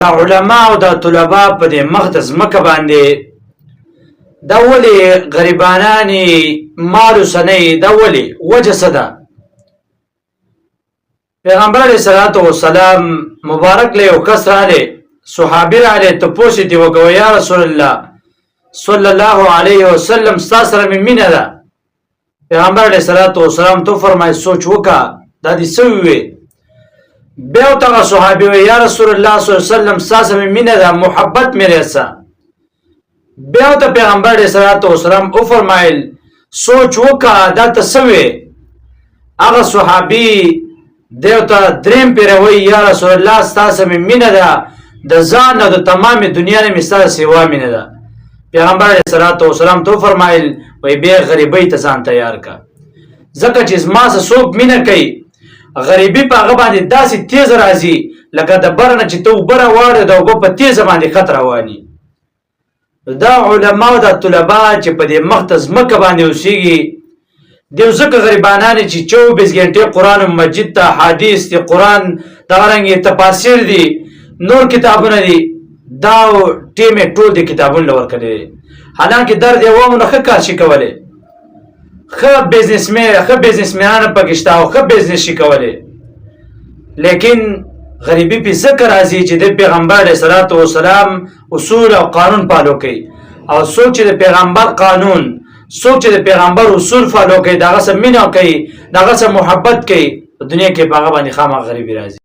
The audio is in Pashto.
علماء او د طلباء په دې مقدس مکه باندې دا ولي غریبانانی مالو سنې دا ولي وجه صدا پیغمبر علیه الصلاۃ والسلام مبارک له او کسر علی صحابی علی ته پوښتنه دی وګو یا رسول الله صلی الله علیه وسلم ستاسره مینه ده پیغمبر علیه الصلاۃ والسلام تو فرمای سوچ وکا دا دي سوي بیو تا صحابی و یا رسول الله صلی الله علیه وسلم ستاسره مینه ده محبت میرے سا بیو تا پیغمبر علیه الصلاۃ والسلام او فرمایل سوچ وکا دا تسوي هغه صحابی دیوتا دریم پیروي یا رسول الله ستاسو مینه ده د ځان او د تمام دنیا نه مثال سیوا مینه ده پیغمبر علیه الصلاۃ والسلام تو فرمایل وای به غریبی ته ځان تیار کا ځکه چې ما سره څوک مینه کوي غریبی په هغه باندې داسې تیز راځي لکه د برنه چې تو بره واړه د وګ په تیز باندې خطر رواني دا علما او د طلباء چې په دې مختص مکه باندې اوسېږي دیو زکه غریبانانی چې 24 غنټه قران مجید ته حدیث دی قران دا رنګه تفاسیر دي نور کتابونه دي دا ټیمه ټول دي کتابونه لور کړي حالانکه درد یو مونږ ښه کار شي کولای ښه بزنسمن پاکستان او ښه بزنس شي کولای لیکن غریبی په ذکر راځي چې د پیغمبر علیه الصلاۃ والسلام اصول او قانون پالو کوي او سوچ د پیغمبر قانون سوچ د پیغمبر اصول فالو کوي داغه سم مینه کوي داغه سم محبت کوي دنیا کې باغ باندې خامہ غریبی راځي